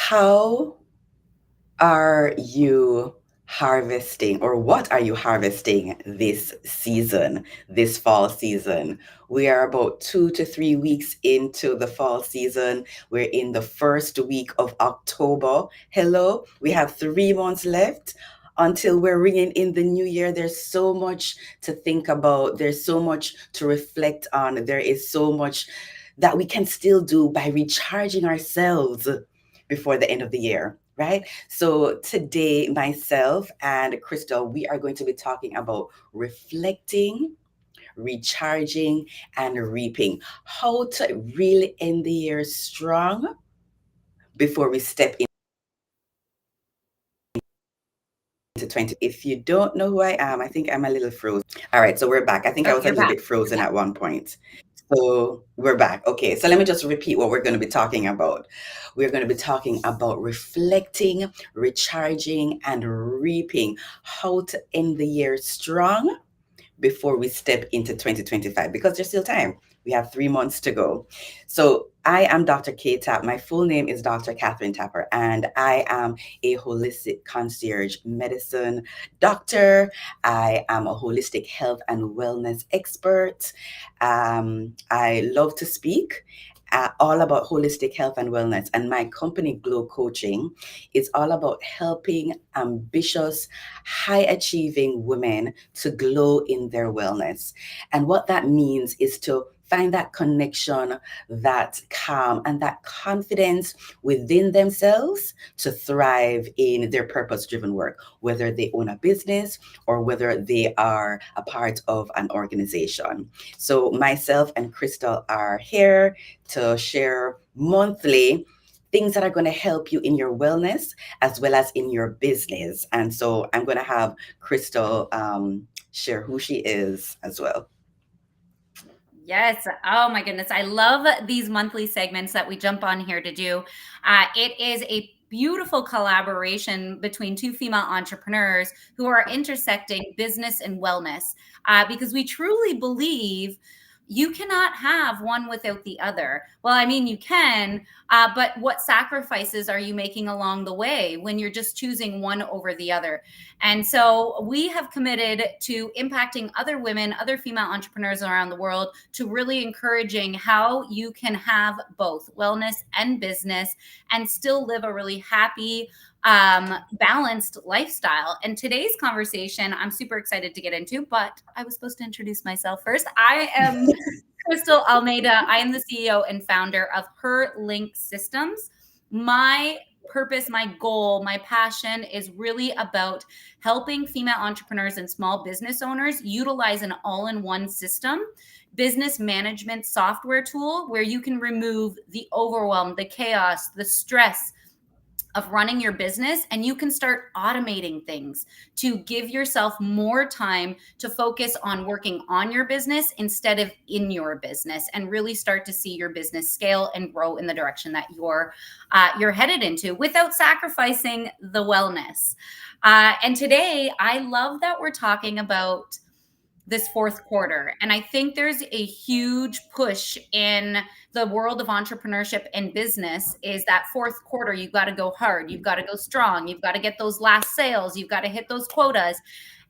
How are you harvesting, or what are you harvesting this season, this fall season? We are about 2 to 3 weeks into the fall season. We're in the first week of October. Hello, we have 3 months left until we're ringing in the new year. There's so much to think about, there's so much to reflect on, there is so much that we can still do by recharging ourselves before the end of the year, right? So today, myself and Crystal, we are going to be talking about reflecting, recharging, and reaping. How to really end the year strong before we step into 20. If you don't know who I am, I think I'm a little frozen. All right, so we're back. I think I Oh, was a you're little back. bit frozen Yeah. at one point. So we're back. Okay, so let me just repeat what we're going to be talking about. We're going to be talking about reflecting, recharging, and reaping. How to end the year strong before we step into 2025, because there's still time. We have 3 months to go. So I am Dr. Kay Tapp. My full name is Dr. Catherine Tapper, and I am a holistic concierge medicine doctor. I am a holistic health and wellness expert. I love to speak. All about holistic health and wellness. And my company, Glow Coaching, is all about helping ambitious, high achieving women to glow in their wellness. And what that means is to find that connection, that calm, and that confidence within themselves to thrive in their purpose driven work, whether they own a business or whether they are a part of an organization. So, myself and Crystal are here to share monthly things that are going to help you in your wellness as well as in your business. And so I'm going to have Crystal share who she is as well. Yes. Oh my goodness. I love these monthly segments that we jump on here to do. It is a beautiful collaboration between two female entrepreneurs who are intersecting business and wellness because we truly believe you cannot have one without the other. Well, I mean, you can, but what sacrifices are you making along the way when you're just choosing one over the other? And so we have committed to impacting other women, other female entrepreneurs around the world, to really encouraging how you can have both wellness and business and still live a really happy, balanced lifestyle. And today's conversation, I'm super excited to get into, but I was supposed to introduce myself first. I am Crystal Almeida. I am the CEO and founder of Her Link Systems. My purpose, my goal, my passion is really about helping female entrepreneurs and small business owners utilize an all-in-one system, business management software tool where you can remove the overwhelm, the chaos, the stress of running your business, and you can start automating things to give yourself more time to focus on working on your business instead of in your business, and really start to see your business scale and grow in the direction that you're headed into without sacrificing the wellness. And today, I love that we're talking about this fourth quarter. And I think there's a huge push in the world of entrepreneurship and business is that fourth quarter, you've got to go hard. You've got to go strong. You've got to get those last sales. You've got to hit those quotas.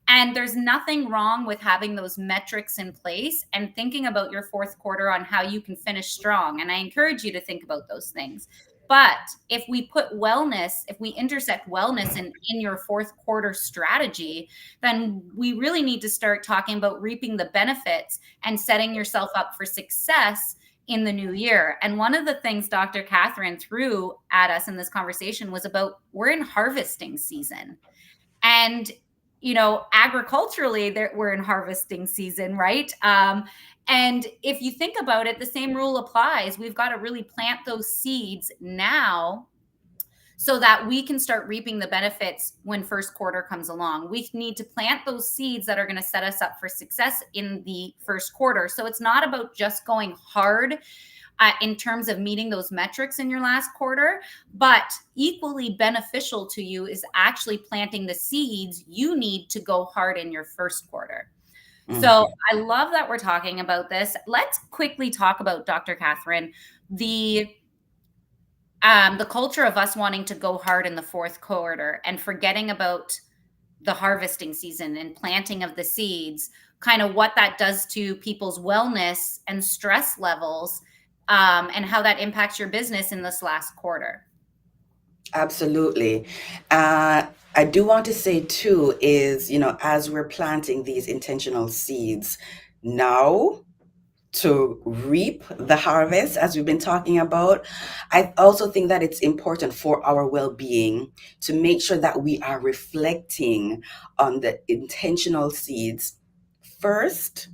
And there's nothing wrong with having those metrics in place and thinking about your fourth quarter on how you can finish strong. And I encourage you to think about those things. But if we put wellness, if we intersect wellness in your fourth quarter strategy, then we really need to start talking about reaping the benefits and setting yourself up for success in the new year. And one of the things Dr. Catherine threw at us in this conversation was about we're in harvesting season. And agriculturally, we're in harvesting season, right? And if you think about it, the same rule applies. We've got to really plant those seeds now so that we can start reaping the benefits when first quarter comes along. We need to plant those seeds that are going to set us up for success in the first quarter. So it's not about just going hard in terms of meeting those metrics in your last quarter, but equally beneficial to you is actually planting the seeds you need to go hard in your first quarter. So I love that we're talking about this. Let's quickly talk about, Dr. Catherine, the the culture of us wanting to go hard in the fourth quarter and forgetting about the harvesting season and planting of the seeds, kind of what that does to people's wellness and stress levels, and how that impacts your business in this last quarter. Absolutely. I do want to say too is, as we're planting these intentional seeds now to reap the harvest, as we've been talking about, I also think that it's important for our well being to make sure that we are reflecting on the intentional seeds first,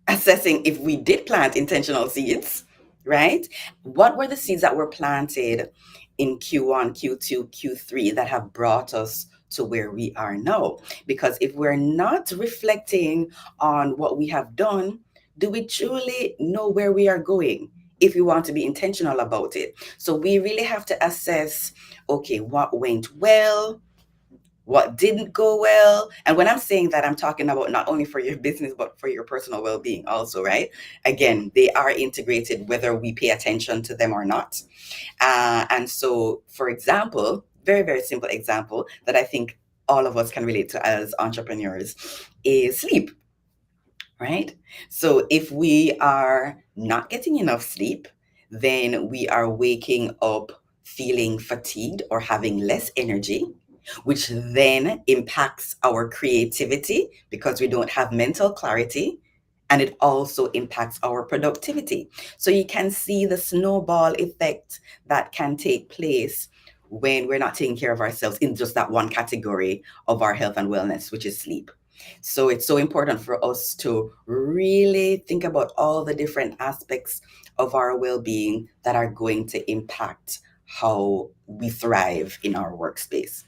assessing if we did plant intentional seeds, right? What were the seeds that were planted in Q1, Q2, Q3 that have brought us to where we are now? Because if we're not reflecting on what we have done, do we truly know where we are going if we want to be intentional about it? So we really have to assess, okay, what went well, what didn't go well. And when I'm saying that, I'm talking about not only for your business, but for your personal well being also, right? Again, they are integrated whether we pay attention to them or not. And so, for example, very, very simple example that I think all of us can relate to as entrepreneurs is sleep, right? So, if we are not getting enough sleep, then we are waking up feeling fatigued or having less energy, which then impacts our creativity because we don't have mental clarity. And it also impacts our productivity. So you can see the snowball effect that can take place when we're not taking care of ourselves in just that one category of our health and wellness, which is sleep. So it's so important for us to really think about all the different aspects of our well being that are going to impact how we thrive in our workspace.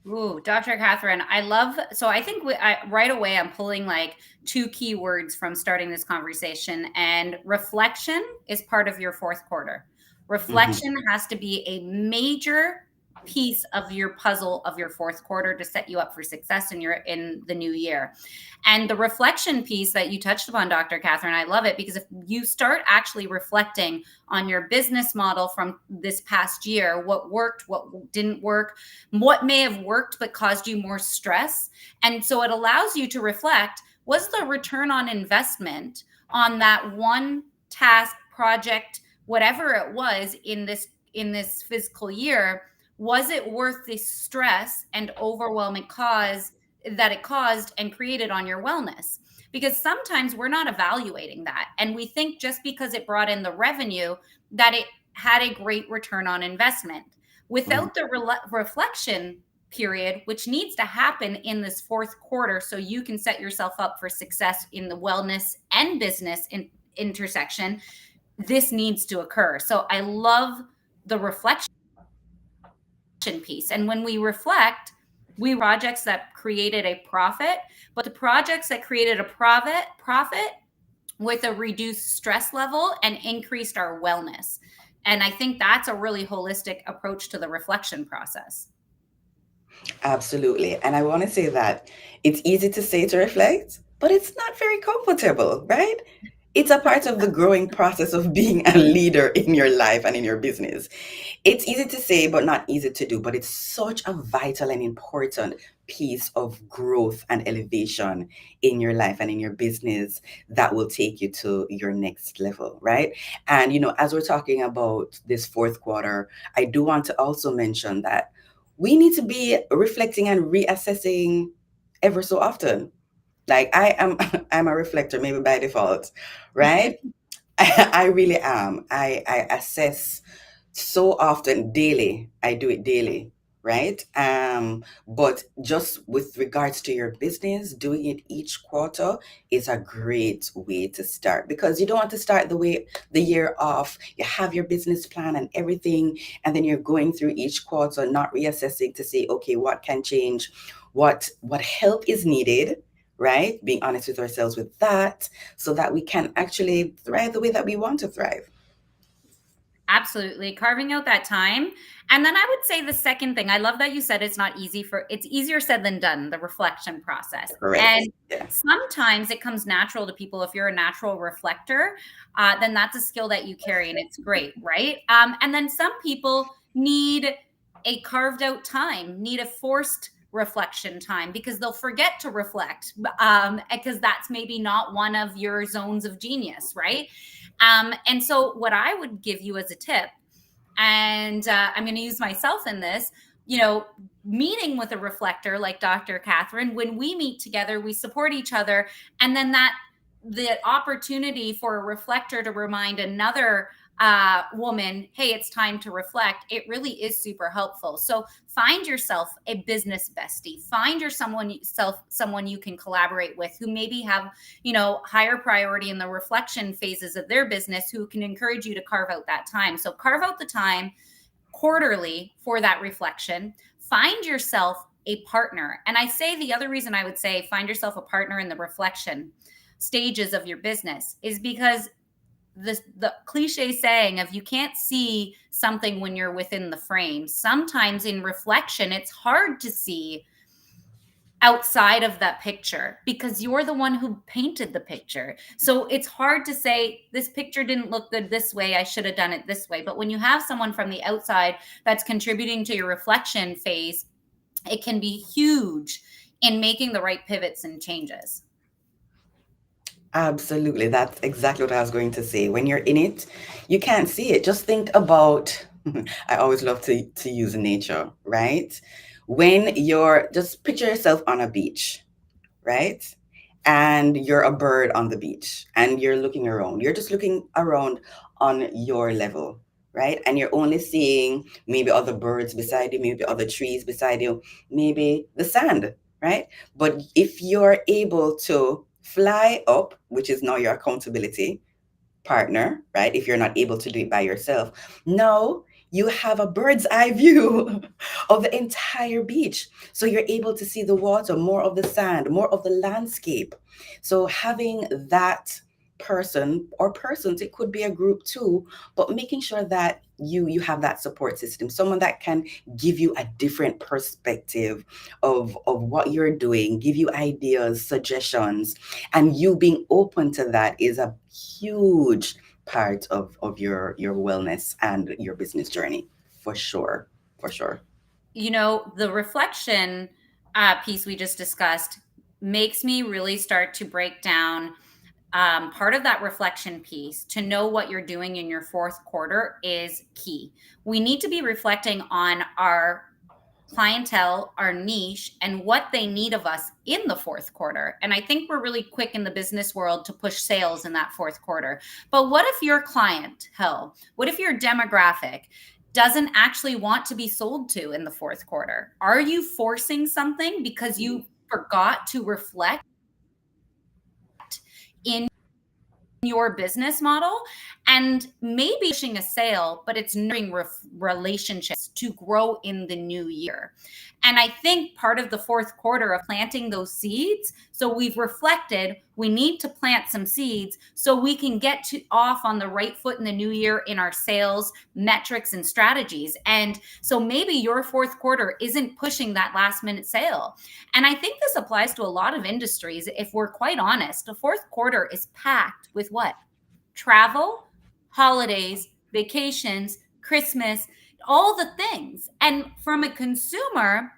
Ooh, Dr. Catherine, I love. So I think right away I'm pulling like two key words from starting this conversation, and reflection is part of your fourth quarter. Mhm. Reflection has to be a major piece of your puzzle of your fourth quarter to set you up for success in the new year. And the reflection piece that you touched upon, Dr. Catherine, I love it, because if you start actually reflecting on your business model from this past year, what worked, what didn't work, what may have worked but caused you more stress. And so it allows you to reflect, was the return on investment on that one task, project, whatever it was in this fiscal year, was it worth the stress and overwhelming cause that it caused and created on your wellness? Because sometimes we're not evaluating that, and we think just because it brought in the revenue that it had a great return on investment Mhm. without the reflection period, which needs to happen in this fourth quarter so you can set yourself up for success in the wellness and business intersection. This needs to occur. So I love the reflection piece. And when we reflect, we projects that created a profit, but the projects that created a profit with a reduced stress level and increased our wellness. And I think that's a really holistic approach to the reflection process. Absolutely. And I want to say that it's easy to say to reflect, but it's not very comfortable, right? It's a part of the growing process of being a leader in your life and in your business. It's easy to say, but not easy to do. But it's such a vital and important piece of growth and elevation in your life and in your business that will take you to your next level, right? And, as we're talking about this fourth quarter, I do want to also mention that we need to be reflecting and reassessing ever so often. Like I am, I'm a reflector, maybe by default, right? I really am. I assess so often, daily. I do it daily, right? But just with regards to your business, doing it each quarter is a great way to start, because you don't want to start the year off. You have your business plan and everything, and then you're going through each quarter, not reassessing to say, okay, what can change, what help is needed, right? Being honest with ourselves with that, so that we can actually thrive the way that we want to thrive. Absolutely. Carving out that time. And then I would say the second thing, I love that you said it's easier said than done, the reflection process. Correct. And Yeah. sometimes it comes natural to people. If you're a natural reflector, then that's a skill that you carry and it's great, right? And then some people need a carved out time, need a forced reflection time, because they'll forget to reflect, because that's maybe not one of your zones of genius, right? And so, what I would give you as a tip, and I'm going to use myself in this, you know, meeting with a reflector like Dr. Catherine, when we meet together, we support each other. And then the opportunity for a reflector to remind another woman, hey, it's time to reflect, it really is super helpful. So find yourself a business bestie, find someone you can collaborate with, who maybe have, higher priority in the reflection phases of their business, who can encourage you to carve out that time. So carve out the time quarterly for that reflection. Find yourself a partner. And I say, the other reason I would say find yourself a partner in the reflection stages of your business is because the cliche saying of, you can't see something when you're within the frame. Sometimes in reflection, it's hard to see outside of that picture because you're the one who painted the picture. So it's hard to say, this picture didn't look good this way, I should have done it this way. But when you have someone from the outside that's contributing to your reflection phase, it can be huge in making the right pivots and changes. Absolutely. That's exactly what I was going to say. When you're in it, you can't see it. Just think about, I always love to use nature, right? When you're, just picture yourself on a beach, right? And you're a bird on the beach and you're looking around. You're just looking around on your level, right? And you're only seeing maybe other birds beside you, maybe other trees beside you, maybe the sand, right? But if you're able to fly up, which is now your accountability partner, right? If you're not able to do it by yourself, now you have a bird's eye view of the entire beach. So you're able to see the water, more of the sand, more of the landscape. So having that person or persons, it could be a group too, but making sure that you have that support system, someone that can give you a different perspective of what you're doing, give you ideas, suggestions, and you being open to that is a huge part of your wellness and your business journey, for sure, for sure. The reflection piece we just discussed makes me really start to break down part of that reflection piece. To know what you're doing in your fourth quarter is key. We need to be reflecting on our clientele, our niche, and what they need of us in the fourth quarter. And I think we're really quick in the business world to push sales in that fourth quarter. But what if your clientele, what if your demographic doesn't actually want to be sold to in the fourth quarter? Are you forcing something because you forgot to reflect in your business model? And maybe pushing a sale, but it's nurturing relationships to grow in the new year. And I think part of the fourth quarter of planting those seeds, so we've reflected, we need to plant some seeds so we can get off on the right foot in the new year in our sales metrics and strategies. And so maybe your fourth quarter isn't pushing that last minute sale. And I think this applies to a lot of industries. If we're quite honest, the fourth quarter is packed with what? Travel, holidays, vacations, Christmas, all the things. And from a consumer,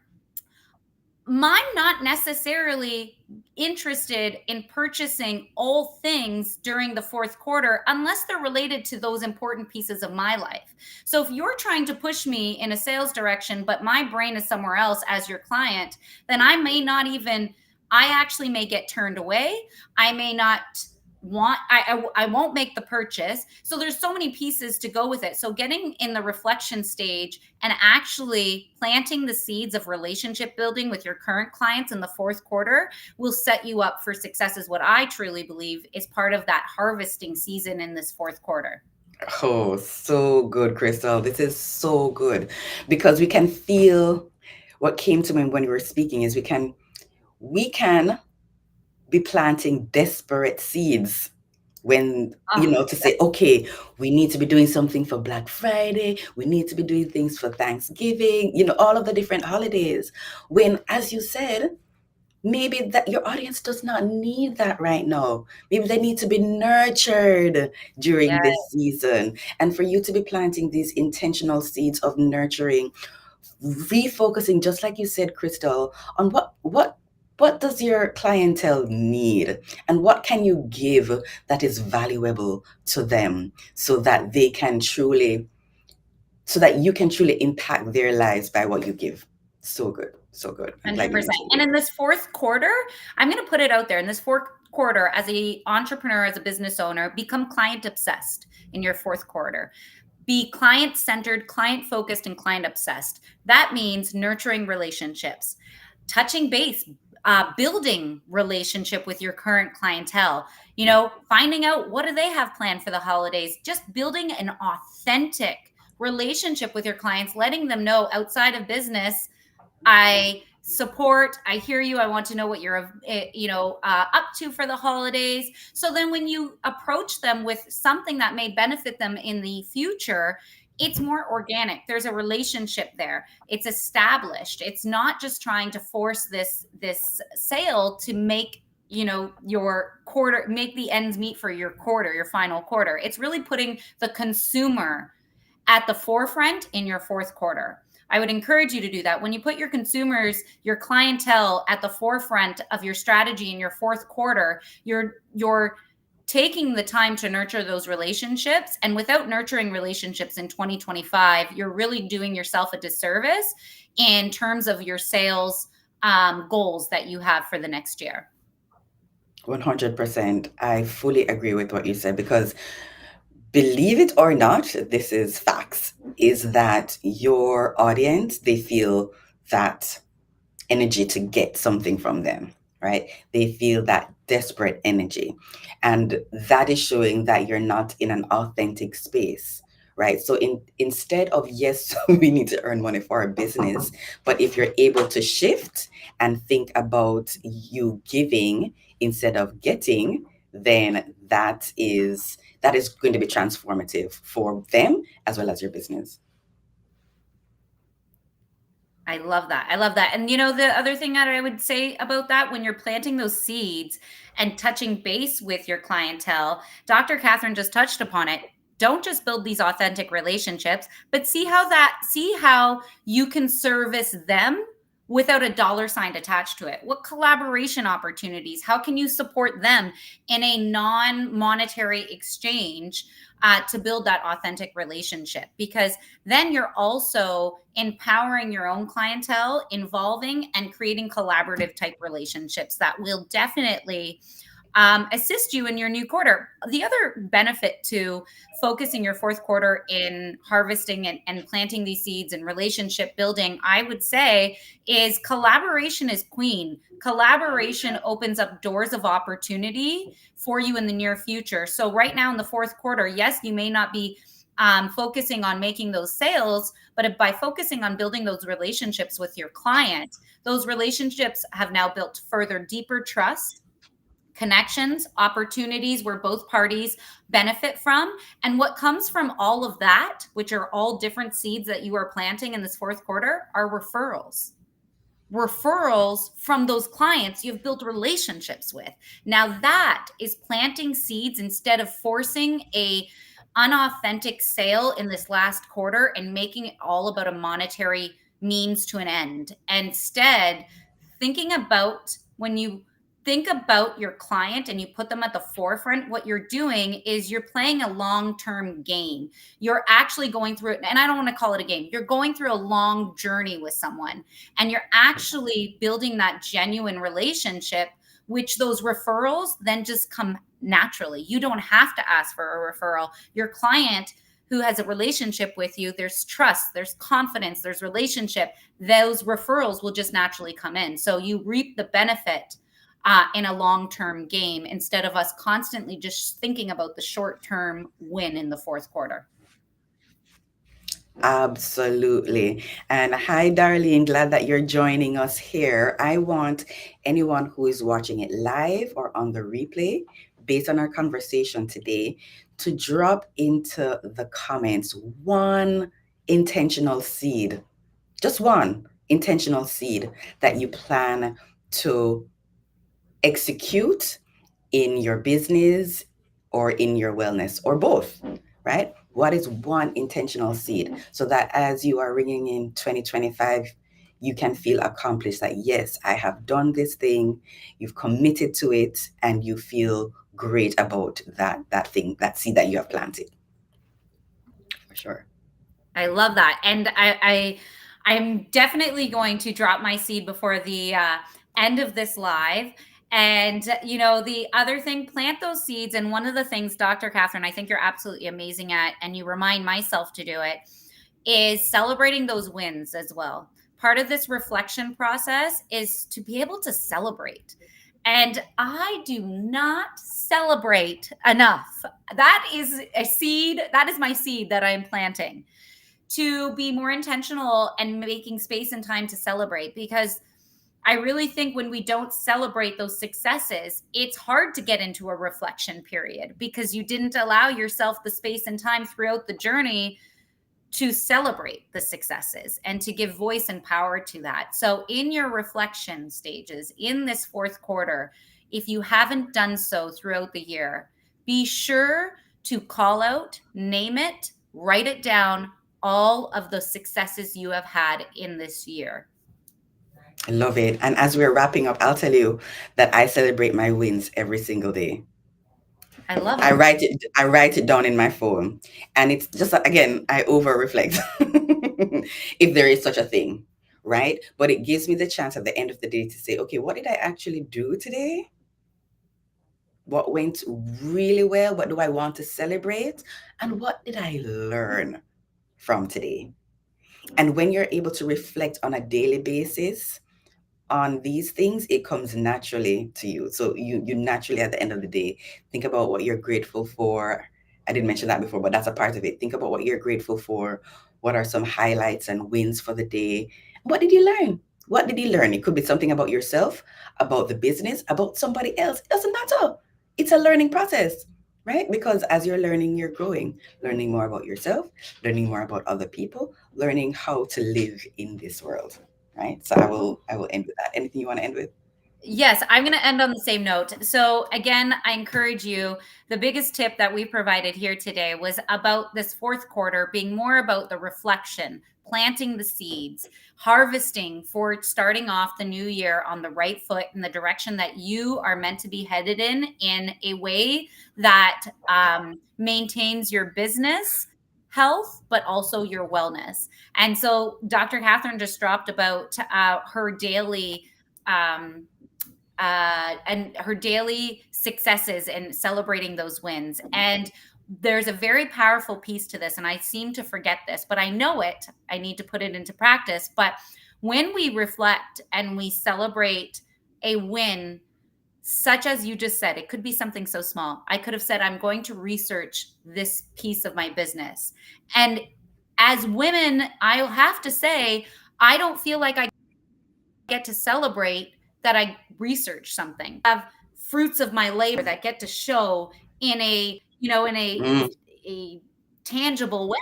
I'm not necessarily interested in purchasing all things during the fourth quarter unless they're related to those important pieces of my life. So if you're trying to push me in a sales direction, but my brain is somewhere else as your client, then I actually may get turned away. I may not I won't make the purchase. So there's so many pieces to go with it. So getting in the reflection stage and actually planting the seeds of relationship building with your current clients in the fourth quarter will set you up for success, is what I truly believe is part of that harvesting season in this fourth quarter. Oh, so good, Crystal. This is so good because we can feel what came to me when you were speaking is we can be planting desperate seeds when to say, okay, we need to be doing something for Black Friday, we need to be doing things for Thanksgiving, all of the different holidays, when, as you said, maybe that your audience does not need that right now. Maybe they need to be nurtured during Yeah. this season. And for you to be planting these intentional seeds of nurturing, refocusing, just like you said, Crystal, on what does your clientele need, and what can you give that is valuable to them, so that they can truly, so that you can truly impact their lives by what you give. So good, so good. I'm glad you 100%. mentioned And it. in this fourth quarter, I'm going to put it out there. In this fourth quarter, as a entrepreneur, as a business owner, become client obsessed in your fourth quarter. Be client centered, client focused, and client obsessed. That means nurturing relationships, touching base, building relationship with your current clientele, finding out what do they have planned for the holidays, just building an authentic relationship with your clients, letting them know outside of business, I support, I hear you, I want to know what you're up to for the holidays. So then when you approach them with something that may benefit them in the future, it's more organic. There's a relationship there. It's established. It's not just trying to force this sale to make your quarter, make the ends meet for your quarter, your final quarter. It's really putting the consumer at the forefront in your fourth quarter. I would encourage you to do that. When you put your consumers, your clientele at the forefront of your strategy in your fourth quarter, you're taking the time to nurture those relationships. And without nurturing relationships in 2025, you're really doing yourself a disservice in terms of your sales goals that you have for the next year. 100%. I fully agree with what you said, because believe it or not, this is facts, is that your audience, they feel that energy to get something from them, right? They feel that desperate energy. And that is showing that you're not in an authentic space, right? So instead of, yes, we need to earn money for our business, but if you're able to shift and think about you giving instead of getting, then that is going to be transformative for them as well as your business. I love that. I love that. And the other thing that I would say about that, when you're planting those seeds and touching base with your clientele, Dr. Catherine just touched upon it. Don't just build these authentic relationships, but see how you can service them without a dollar sign attached to it. What collaboration opportunities? How can you support them in a non-monetary exchange to build that authentic relationship? Because then you're also empowering your own clientele, involving and creating collaborative type relationships that will definitely assist you in your new quarter. The other benefit to focusing your fourth quarter in harvesting and planting these seeds and relationship building, I would say, is collaboration is queen. Collaboration opens up doors of opportunity for you in the near future. So right now in the fourth quarter, yes, you may not be focusing on making those sales, but by focusing on building those relationships with your client, those relationships have now built further, deeper trust, connections, opportunities where both parties benefit from. And what comes from all of that, which are all different seeds that you are planting in this fourth quarter, are referrals. Referrals from those clients you've built relationships with. Now that is planting seeds instead of forcing a unauthentic sale in this last quarter and making it all about a monetary means to an end. Instead, thinking about, when you think about your client and you put them at the forefront, what you're doing is you're playing a long-term game. You're actually going through it, and I don't want to call it a game. You're going through a long journey with someone, and you're actually building that genuine relationship, which those referrals then just come naturally. You don't have to ask for a referral. Your client who has a relationship with you, there's trust, there's confidence, there's relationship. Those referrals will just naturally come in. So you reap the benefit in a long-term game, instead of us constantly just thinking about the short-term win in the fourth quarter. Absolutely. And hi, Darlene. Glad that you're joining us here. I want anyone who is watching it live or on the replay, based on our conversation today, to drop into the comments one intentional seed, just one intentional seed that you plan to execute in your business or in your wellness or both, right? What is one intentional seed so that as you are ringing in 2025, you can feel accomplished that, yes, I have done this thing, you've committed to it, and you feel great about that thing, that seed that you have planted. For sure. I love that. And I'm definitely going to drop my seed before the end of this live. And the other thing, plant those seeds. And one of the things, Dr. Catherine, I think you're absolutely amazing at, and you remind myself to do it, is celebrating those wins as well. Part of this reflection process is to be able to celebrate. And I do not celebrate enough. That is a seed. That is my seed that I'm planting, to be more intentional and making space and time to celebrate. Because I really think when we don't celebrate those successes, it's hard to get into a reflection period because you didn't allow yourself the space and time throughout the journey to celebrate the successes and to give voice and power to that. So in your reflection stages in this fourth quarter, if you haven't done so throughout the year, be sure to call out, name it, write it down, all of the successes you have had in this year. I love it. And as we're wrapping up, I'll tell you that I celebrate my wins every single day. I love I it. write it down in my phone. And it's just again, I over reflect if there is such a thing, right? But it gives me the chance at the end of the day to say, okay, what did I actually do today? What went really well? What do I want to celebrate? And what did I learn from today? And when you're able to reflect on a daily basis on these things, it comes naturally to you. So you naturally at the end of the day think about what you're grateful for. I didn't mention that before, but that's a part of it. Think about what you're grateful for. What are some highlights and wins for the day? What did you learn? What did you learn? It could be something about yourself, about the business, about somebody else. It doesn't matter. It's a learning process, right? Because as you're learning, you're growing, learning more about yourself, learning more about other people, learning how to live in this world, right? So I will end with that. Anything you want to end with? Yes, I'm going to end on the same note. So, again, I encourage you. The biggest tip that we provided here today was about this fourth quarter being more about the reflection, planting the seeds, harvesting for starting off the new year on the right foot in the direction that you are meant to be headed in a way that maintains your business health, but also your wellness. And so, Dr. Catherine just dropped about her daily. And her daily successes and celebrating those wins. And there's a very powerful piece to this, and I seem to forget this, but I know it. I need to put it into practice. But when we reflect and we celebrate a win, such as you just said, it could be something so small. I could have said, I'm going to research this piece of my business. And as women, I'll have to say, I don't feel like I get to celebrate that I research something. I have fruits of my labor that get to show in a, Mm, a tangible way.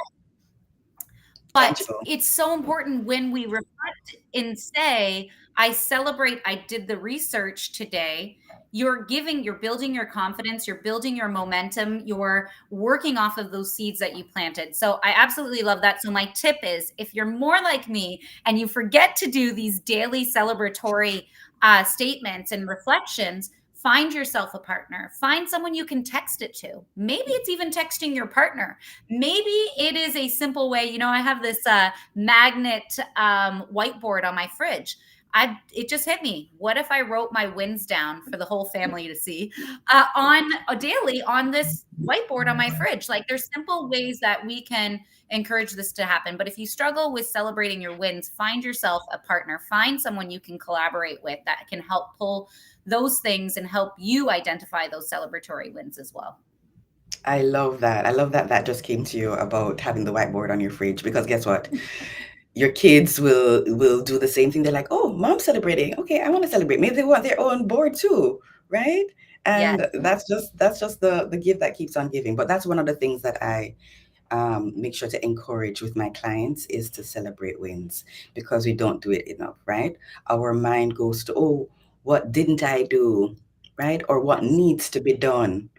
But tangible. it's so important when we reflect and say, I celebrate, I did the research today. You're building your confidence, you're building your momentum, you're working off of those seeds that you planted. So I absolutely love that. So my tip is, if you're more like me and you forget to do these daily celebratory statements and reflections, find yourself a partner, find someone you can text it to. Maybe it's even texting your partner. Maybe it is a simple way. I have this magnet whiteboard on my fridge. It just hit me. What if I wrote my wins down for the whole family to see on a daily on this whiteboard on my fridge? Like, there's simple ways that we can encourage this to happen. But if you struggle with celebrating your wins, find yourself a partner, find someone you can collaborate with that can help pull those things and help you identify those celebratory wins as well. I love that. I love that that just came to you about having the whiteboard on your fridge because guess what? Your kids will do the same thing. They're like, "Oh, mom's celebrating. Okay, I want to celebrate." Maybe they want their own board too, right? Yes. And that's just the gift that keeps on giving. But that's one of the things that I make sure to encourage with my clients is to celebrate wins because we don't do it enough, right? Our mind goes to, oh, what didn't I do? right? Or what Yes. needs to be done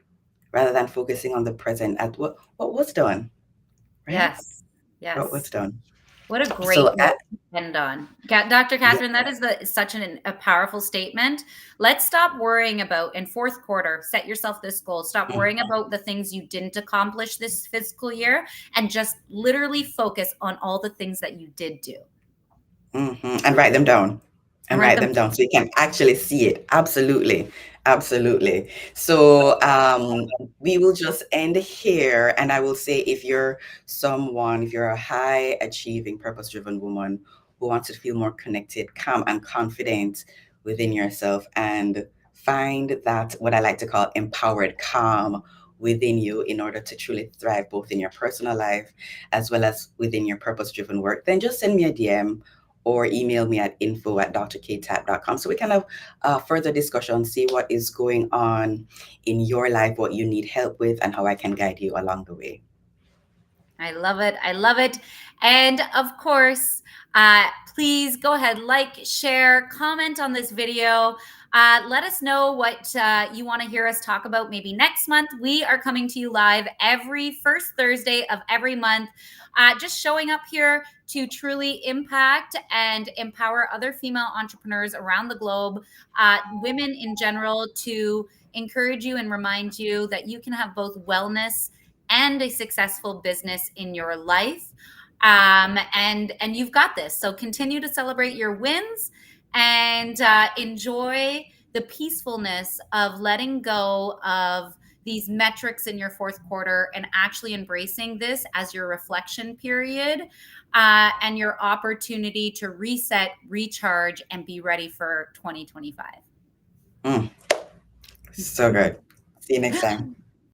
rather than focusing on the present at what was done, right? Yes. What was Yes. done. What a great So, note to end on. Dr. yeah. Catherine, that is such a powerful statement. Let's stop worrying about in fourth quarter, set yourself this goal. Stop Mm, worrying about the things you didn't accomplish this fiscal year and just literally focus on all the things that you did do and write them down. and And write write them. them down so you can actually see it. Absolutely. Absolutely. So we will just end here. And I will say if you're someone, if you're a high achieving, purpose driven woman who wants to feel more connected, calm, and confident within yourself, and find that what I like to call empowered calm within you in order to truly thrive both in your personal life as well as within your purpose driven work, then just send me a DM or email me at info@drktap.com so we can have further discussion, see what is going on in your life, what you need help with, and how I can guide you along the way. I love it. I love it. And of course, please go ahead, like, share, comment on this video. Let us know what you want to hear us talk about maybe next month. We are coming to you live every first Thursday of every month, just showing up here to truly impact and empower other female entrepreneurs around the globe, women in general, to encourage you and remind you that you can have both wellness and a successful business in your life. And you've got this. So continue to celebrate your wins and enjoy the peacefulness of letting go of these metrics in your fourth quarter and actually embracing this as your reflection period and your opportunity to reset, recharge, and be ready for 2025. So good. See you next time.